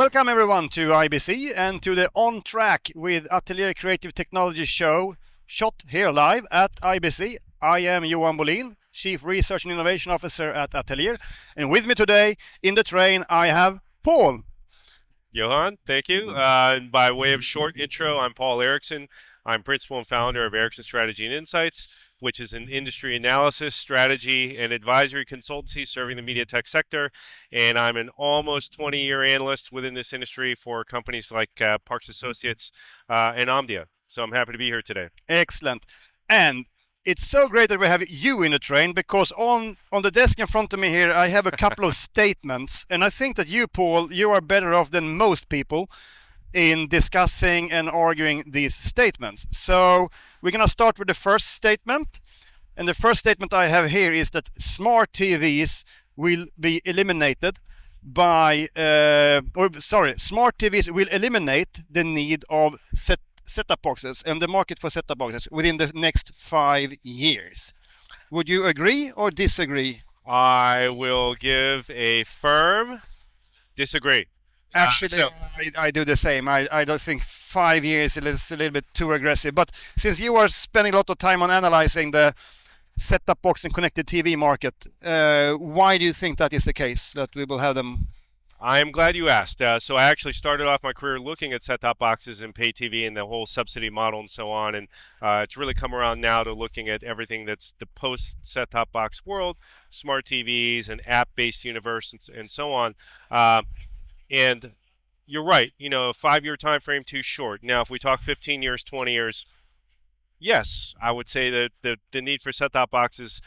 Welcome everyone to IBC and to the On Track with Ateliere Creative Technology show, shot here live at IBC. I am Johan Bolin, Chief Research and Innovation Officer at Ateliere, and with me today in the train I have Paul. Johan, thank you. And by way of short intro, I'm Paul Erickson. I'm principal and founder of Erickson Strategy and Insights, which is an industry analysis, strategy, and advisory consultancy serving the media tech sector. And I'm an almost 20-year analyst within this industry for companies like Parks Associates and Omdia. So I'm happy to be here today. Excellent. And it's so great that we have you in the train, because on the desk in front of me here I have a couple of statements, and I think that you, Paul, you are better off than most people in discussing and arguing these statements. So we're going to start with the first statement, and the first statement I have here is that smart TVs will be eliminated by smart TVs will eliminate the need of set-top boxes and the market for set-top boxes within the next 5 years. Would you agree or disagree? I will give a firm disagree. Actually, I do the same. I don't think 5 years is a little bit too aggressive. But since you are spending a lot of time on analyzing the set-top box and connected TV market, why do you think that is the case, that we will have them? I am glad you asked. So I actually started off my career looking at set-top boxes and pay TV and the whole subsidy model and so on. And it's really come around now to looking at everything that's the post-set-top box world, smart TVs and app-based universe and so on. And you're right, a 5-year time frame too short. Now, if we talk 15 years, 20 years, yes, I would say that the need for set-top boxes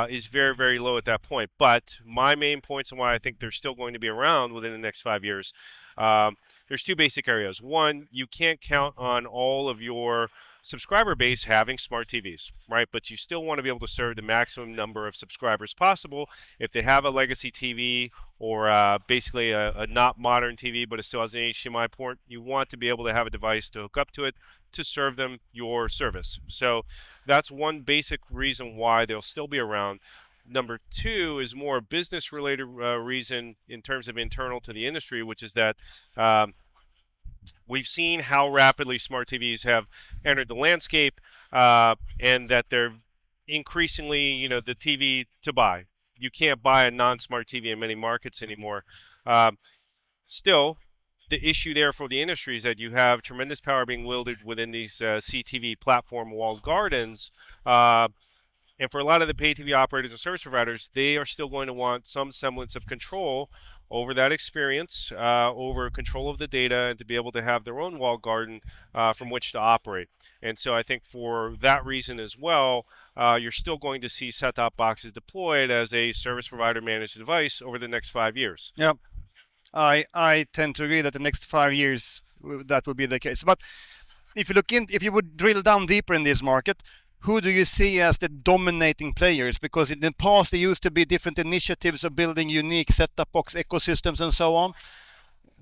is very, very low at that point. But my main points on why I think they're still going to be around within the next 5 years, there's two basic areas. One, you can't count on all of your subscriber base having smart TVs, right? But you still want to be able to serve the maximum number of subscribers possible. If they have a legacy TV or basically a not modern TV, but it still has an HDMI port, you want to be able to have a device to hook up to it to serve them your service. So that's one basic reason why they'll still be around. Number two is more a business-related reason in terms of internal to the industry, which is that we've seen how rapidly smart TVs have entered the landscape, and that they're increasingly, the TV to buy. You can't buy a non-smart TV in many markets anymore. Still, the issue there for the industry is that you have tremendous power being wielded within these CTV platform walled gardens. And for a lot of the pay TV operators and service providers, they are still going to want some semblance of control over that experience, over control of the data, and to be able to have their own walled garden from which to operate. And so I think for that reason as well, you're still going to see set-top boxes deployed as a service provider managed device over the next 5 years. Yeah, I tend to agree that the next 5 years that would be the case. But if you would drill down deeper in this market, who do you see as the dominating players? Because in the past there used to be different initiatives of building unique set-top box ecosystems and so on.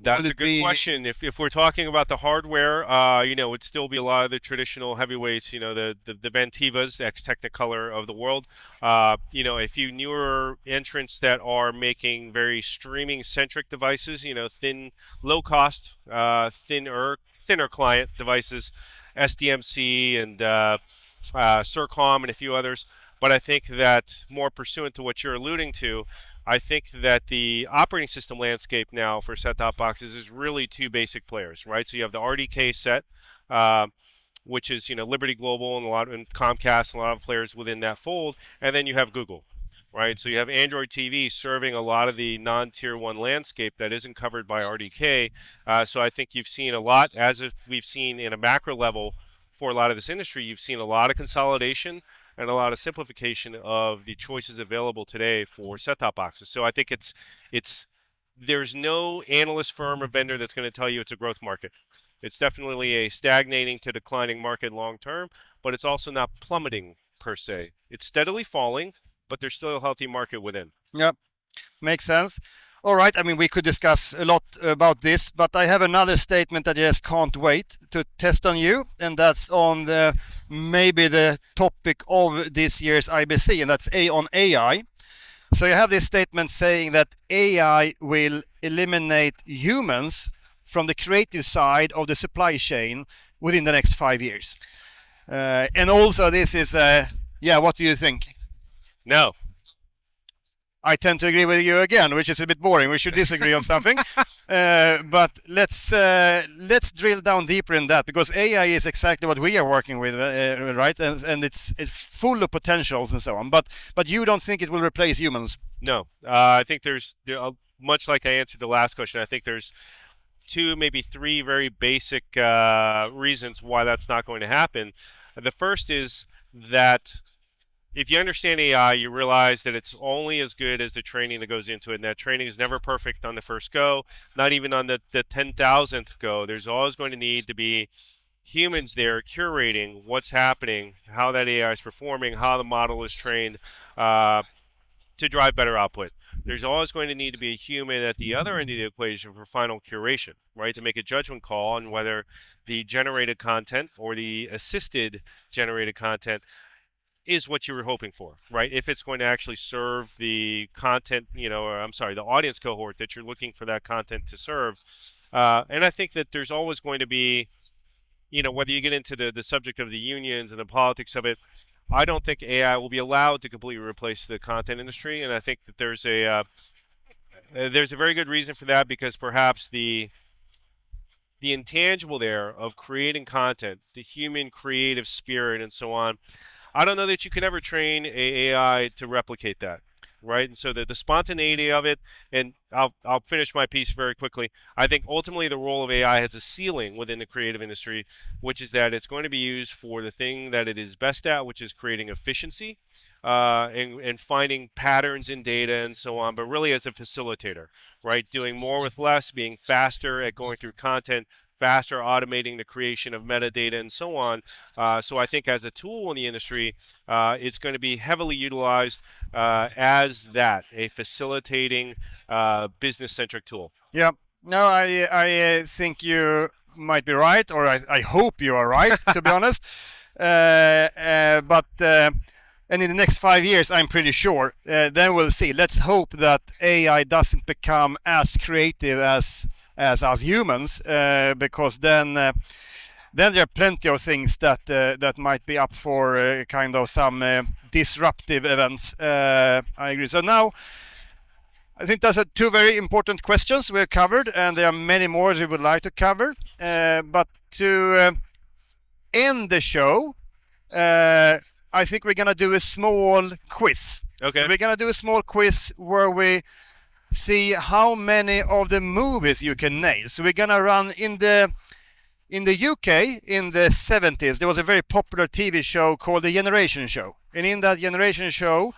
That's a good question. If we're talking about the hardware, it would still be a lot of the traditional heavyweights, the Vantivas, the ex-Technicolor of the world. A few newer entrants that are making very streaming-centric devices, thin, low-cost, thinner client devices, SDMC and Sercom and a few others. But I think that more pursuant to what you're alluding to, I think that the operating system landscape now for set-top boxes is really two basic players, right? So you have the RDK set, which is Liberty Global and Comcast and a lot of players within that fold, and then you have Google, right? So you have Android TV serving a lot of the non-tier 1 landscape that isn't covered by RDK. So I think you've seen a lot, as if we've seen in a macro level for a lot of this industry, you've seen a lot of consolidation and a lot of simplification of the choices available today for set-top boxes. So I think there's no analyst firm or vendor that's going to tell you it's a growth market. It's definitely a stagnating to declining market long term, but it's also not plummeting per se. It's steadily falling, but there's still a healthy market within. Yep, makes sense. All right, we could discuss a lot about this, but I have another statement that I just can't wait to test on you, and that's on maybe the topic of this year's IBC, and that's on AI. So you have this statement saying that AI will eliminate humans from the creative side of the supply chain within the next 5 years? And also, this is, what do you think? No. I tend to agree with you again, which is a bit boring. We should disagree on something. But let's drill down deeper in that, because AI is exactly what we are working with, right? And it's full of potentials and so on. But you don't think it will replace humans? No. I think much like I answered the last question, I think there's 2, maybe 3 very basic reasons why that's not going to happen. The first is that if you understand AI, you realize that it's only as good as the training that goes into it. And that training is never perfect on the first go, not even on the 10,000th go. There's always going to need to be humans there curating what's happening, how that AI is performing, how the model is trained to drive better output. There's always going to need to be a human at the other end of the equation for final curation, right? To make a judgment call on whether the generated content or the assisted generated content is what you were hoping for, right? If it's going to actually serve the content, the audience cohort that you're looking for that content to serve. And I think that there's always going to be, whether you get into the subject of the unions and the politics of it, I don't think AI will be allowed to completely replace the content industry. And I think that there's a very good reason for that, because perhaps the intangible there of creating content, the human creative spirit and so on, I don't know that you can ever train AI to replicate that, right? And so the spontaneity of it, and I'll finish my piece very quickly. I think ultimately the role of AI has a ceiling within the creative industry, which is that it's going to be used for the thing that it is best at, which is creating efficiency and finding patterns in data and so on, but really as a facilitator, right? Doing more with less, being faster at going through content, faster automating the creation of metadata and so on. So I think as a tool in the industry, it's going to be heavily utilized as a facilitating business-centric tool. Yeah. No, I think you might be right, or I hope you are right, to be honest. And in the next 5 years, I'm pretty sure, then we'll see. Let's hope that AI doesn't become as creative as us humans, because then there are plenty of things that might be up for kind of some disruptive events. I agree. So now, I think those are 2 very important questions we've covered, and there are many more we would like to cover. But to end the show, I think we're going to do a small quiz. Okay. So we're going to do a small quiz where we see how many of the movies you can nail. So we're going to run in the UK in the 70s. There was a very popular TV show called The Generation Show. And in that Generation Show,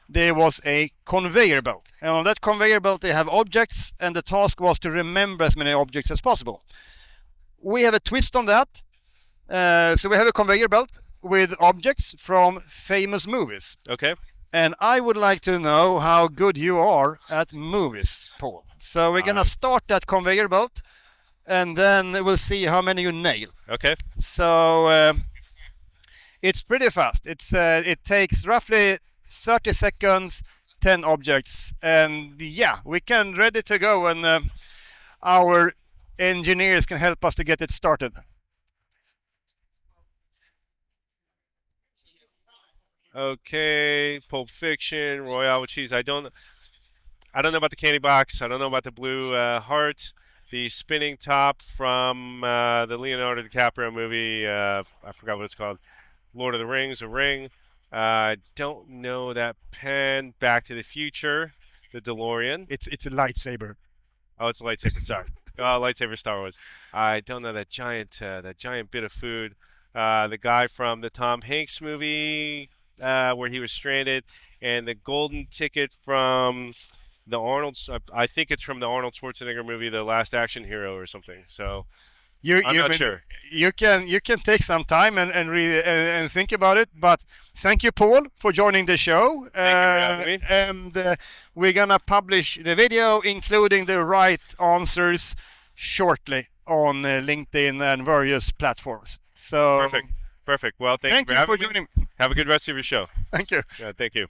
there was a conveyor belt. And on that conveyor belt, they have objects, and the task was to remember as many objects as possible. We have a twist on that. So we have a conveyor belt with objects from famous movies. Okay. And I would like to know how good you are at movies, Paul. So we're going to start that conveyor belt, and then we'll see how many you nail. Okay. So it's pretty fast. It takes roughly 30 seconds, 10 objects, and we can ready to go, and our engineers can help us to get it started. Okay, Pulp Fiction, Royale with cheese. I don't know about the candy box. I don't know about the blue heart. The spinning top from the Leonardo DiCaprio movie. I forgot what it's called. Lord of the Rings, a ring. I don't know that pen. Back to the Future, the DeLorean. It's a lightsaber. Oh, it's a lightsaber. Sorry. Lightsaber Star Wars. I don't know that giant bit of food. The guy from the Tom Hanks movie. Where he was stranded, and the golden ticket from the I think it's from the Arnold Schwarzenegger movie, The Last Action Hero or something. So I'm not sure. You can take some time and read and think about it. But thank you, Paul, for joining the show. Thank you for having me. And we're gonna publish the video, including the right answers, shortly on LinkedIn and various platforms. So Perfect. Well, thank you for joining. Have a good rest of your show. Thank you. Yeah, thank you.